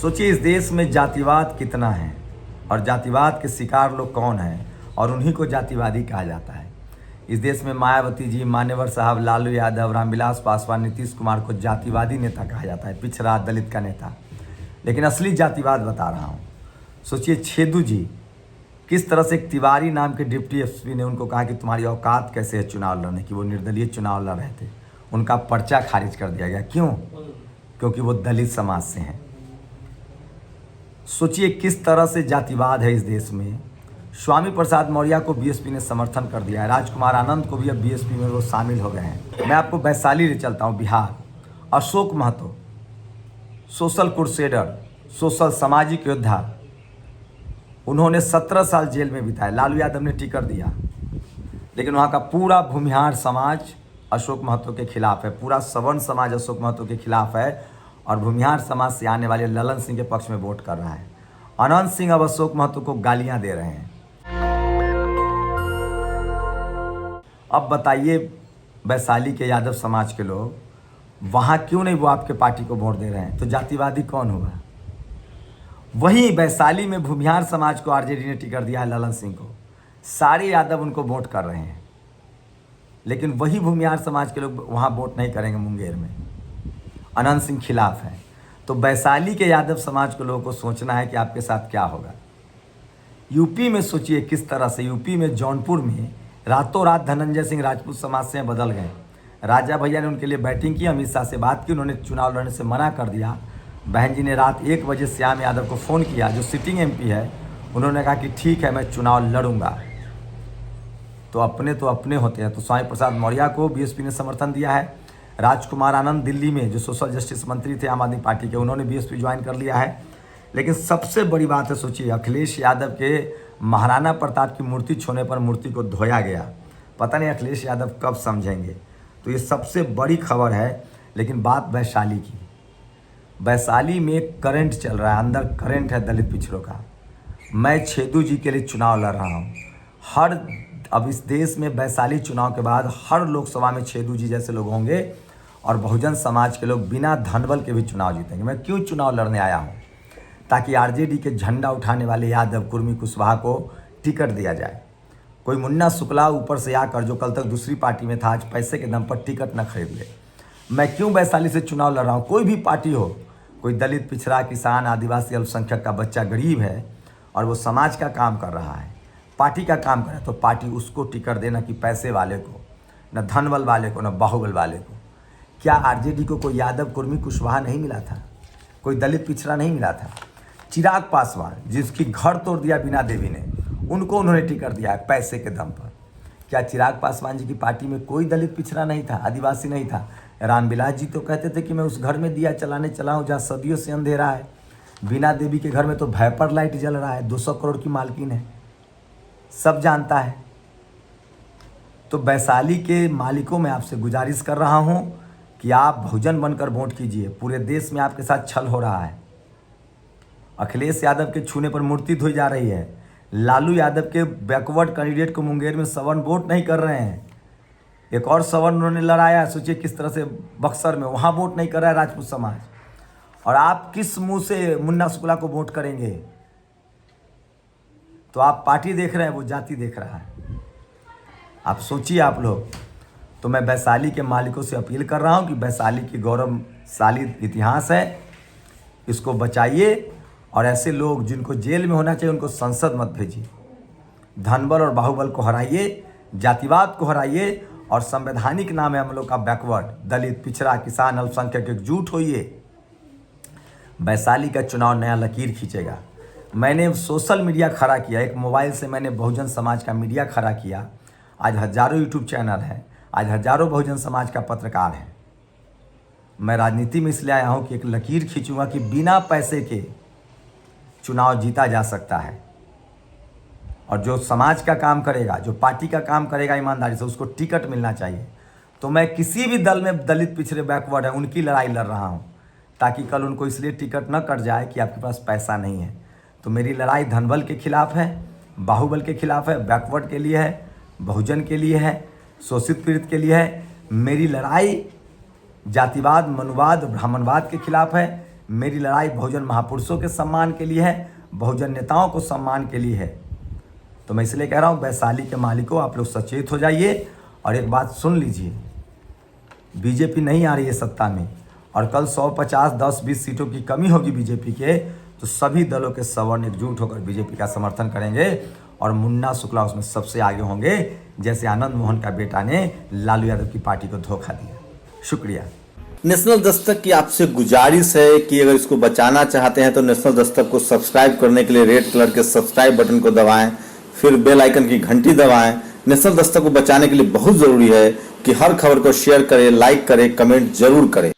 सोचिए इस देश में जातिवाद कितना है और जातिवाद के शिकार लोग कौन हैं और उन्हीं को जातिवादी कहा जाता है। इस देश में मायावती जी, मान्यवर साहब, लालू यादव, रामविलास पासवान, नीतीश कुमार को जातिवादी नेता कहा जाता है, पिछड़ा दलित का नेता। लेकिन असली जातिवाद बता रहा हूँ। सोचिए छेदू जी, किस तरह से एक तिवारी नाम के डिप्टी एसपी ने उनको कहा कि तुम्हारी औकात कैसे है चुनाव लड़ने की। वो निर्दलीय चुनाव लड़ रहे थे, उनका पर्चा खारिज कर दिया गया। क्यों? क्योंकि वो दलित समाज से हैं। सोचिए किस तरह से जातिवाद है इस देश में। स्वामी प्रसाद मौर्य को बीएसपी ने समर्थन कर दिया है, राजकुमार आनंद को भी अब बीएसपी में वो शामिल हो गए हैं। मैं आपको वैशाली ले चलता हूँ, Bihar. Ashok Mahto, social crusader, social सामाजिक योद्धा, उन्होंने 17 साल जेल में बिताए। लालू यादव ने टिकट दिया, लेकिन वहाँ का पूरा भूमिहार समाज अशोक महतो के खिलाफ है, पूरा सवर्ण समाज अशोक महतो के खिलाफ है और भूमिहार समाज से आने वाले ललन सिंह के पक्ष में वोट कर रहा है। अनंत सिंह अब अशोक महतो को गालियां दे रहे हैं। अब बताइए वैशाली के यादव समाज के लोग वहाँ क्यों नहीं वो आपके पार्टी को वोट दे रहे हैं? तो जातिवादी कौन हुआ? वहीं वैशाली में भूमिहार समाज को आरजेडी ने टिकट दिया है, ललन सिंह को। सारे यादव उनको वोट कर रहे हैं, लेकिन वही भूमिहार समाज के लोग वहाँ वोट नहीं करेंगे। मुंगेर में अनंत सिंह खिलाफ है। तो वैशाली के यादव समाज के लोगों को सोचना है कि आपके साथ क्या होगा। यूपी में सोचिए किस तरह से, यूपी में जौनपुर में रातों रात धनंजय सिंह राजपूत समाज से बदल गए। राजा भैया ने उनके लिए बैटिंग की, अमित शाह से बात की, उन्होंने चुनाव लड़ने से मना कर दिया। बहन जी ने रात 1 बजे श्याम यादव को फ़ोन किया, जो सिटिंग एमपी है। उन्होंने कहा कि ठीक है, मैं चुनाव लड़ूंगा। तो अपने होते हैं। तो स्वामी प्रसाद मौर्य को बीएसपी ने समर्थन दिया है। राजकुमार आनंद दिल्ली में जो सोशल जस्टिस मंत्री थे आम आदमी पार्टी के, उन्होंने बीएसपी ज्वाइन कर लिया है। लेकिन सबसे बड़ी बात है, सोचिए अखिलेश यादव के महाराणा प्रताप की मूर्ति छूने पर मूर्ति को धोया गया। पता नहीं अखिलेश यादव कब समझेंगे। तो ये सबसे बड़ी खबर है। लेकिन बात वैशाली की। वैशाली में करंट चल रहा है, अंदर करंट है दलित पिछड़ों का। मैं छेदू जी के लिए चुनाव लड़ रहा हूँ। अब इस देश में वैशाली चुनाव के बाद हर लोकसभा में छेदू जी जैसे लोग होंगे और बहुजन समाज के लोग बिना धनबल के भी चुनाव जीतेंगे। मैं क्यों चुनाव लड़ने आया हूँ? ताकि आरजेडी के झंडा उठाने वाले यादव, कुर्मी, कुशवाहा को टिकट दिया जाए। कोई मुन्ना शुक्ला ऊपर से आकर, जो कल तक दूसरी पार्टी में था, आज पैसे के दम पर टिकट न खरीद ले। मैं क्यों वैशाली से चुनाव लड़ रहा हूँ? कोई भी पार्टी हो, कोई दलित, पिछड़ा, किसान, आदिवासी, अल्पसंख्यक का बच्चा गरीब है और वो समाज का काम कर रहा है, पार्टी का काम करे, तो पार्टी उसको टिकट देना कि पैसे वाले को, न धनबल वाले को, न बाहुबल वाले को। क्या आरजेडी को कोई यादव, कुर्मी, कुशवाहा नहीं मिला था? कोई दलित पिछड़ा नहीं मिला था? चिराग पासवान, जिसकी घर तोड़ दिया बीना देवी ने, उनको उन्होंने टिकट दिया है पैसे के दम पर। क्या चिराग पासवान जी की पार्टी में कोई दलित पिछड़ा नहीं था, आदिवासी नहीं था? रामविलास जी तो कहते थे कि मैं उस घर में दिया चलाने चला हूँ जहाँ सदियों से अंधेरा है। बीना देवी के घर में तो वाइपर लाइट जल रहा है, 200 करोड़ की मालकिन है, सब जानता है। तो वैशाली के मालिकों में आपसे गुजारिश कर रहा हूं कि आप बहुजन बनकर वोट कीजिए। पूरे देश में आपके साथ छल हो रहा है। अखिलेश यादव के छूने पर मूर्ति धोई जा रही है। लालू यादव के बैकवर्ड कैंडिडेट को मुंगेर में सवर्ण वोट नहीं कर रहे हैं। एक और सवर्ण उन्होंने लड़ाया, सोचिए किस तरह से बक्सर में, वहाँ वोट नहीं कर रहा है राजपूत समाज। और आप किस मुँह से मुन्ना शुक्ला को वोट करेंगे? तो आप पार्टी देख रहे हैं, वो जाति देख रहा है। आप सोचिए आप लोग। तो मैं वैशाली के मालिकों से अपील कर रहा हूं कि वैशाली की गौरवशाली इतिहास है, इसको बचाइए। और ऐसे लोग जिनको जेल में होना चाहिए उनको संसद मत भेजिए। धनबल और बाहुबल को हराइए, जातिवाद को हराइए और संवैधानिक नाम है हम लोग का बैकवर्ड, दलित, पिछड़ा, किसान, अल्पसंख्यक एकजुट होइए। वैशाली का चुनाव नया लकीर खींचेगा। मैंने सोशल मीडिया खड़ा किया, एक मोबाइल से मैंने बहुजन समाज का मीडिया खड़ा किया। आज हज़ारों यूट्यूब चैनल है, आज हज़ारों बहुजन समाज का पत्रकार है। मैं राजनीति में इसलिए आया हूँ कि एक लकीर खींचूंगा कि बिना पैसे के चुनाव जीता जा सकता है। और जो समाज का काम करेगा, जो पार्टी का काम करेगा ईमानदारी से, उसको टिकट मिलना चाहिए। तो मैं किसी भी दल में दलित, पिछड़े, बैकवर्ड है, उनकी लड़ाई लड़ रहा हूँ, ताकि कल उनको इसलिए टिकट न कट जाए कि आपके पास पैसा नहीं है। तो मेरी लड़ाई धनबल के खिलाफ है, बाहुबल के खिलाफ है, बैकवर्ड के लिए है, बहुजन के लिए है, शोषित पीड़ित के लिए है। मेरी लड़ाई जातिवाद, मनुवाद, ब्राह्मणवाद के खिलाफ है। मेरी लड़ाई बहुजन महापुरुषों के सम्मान के लिए है, बहुजन नेताओं को सम्मान के लिए है। तो मैं इसलिए कह रहा हूँ वैशाली के मालिकों, आप लोग सचेत हो जाइए। और एक बात सुन लीजिए, बीजेपी नहीं आ रही है सत्ता में, और कल 150, 10, 20 सीटों की कमी होगी बीजेपी के, तो सभी दलों के सवर्ण एकजुट होकर बीजेपी का समर्थन करेंगे और मुन्ना शुक्ला उसमें सबसे आगे होंगे, जैसे आनंद मोहन का बेटा ने लालू यादव की पार्टी को धोखा दिया। शुक्रिया। नेशनल दस्तक की आपसे गुजारिश है कि अगर इसको बचाना चाहते हैं तो नेशनल दस्तक को सब्सक्राइब करने के लिए रेड कलर के सब्सक्राइब बटन को दबाएं, फिर बेल आइकन की घंटी दबाएं। नेशनल दस्तक को बचाने के लिए बहुत जरूरी है कि हर खबर को शेयर करें, लाइक करें, कमेंट जरूर करें।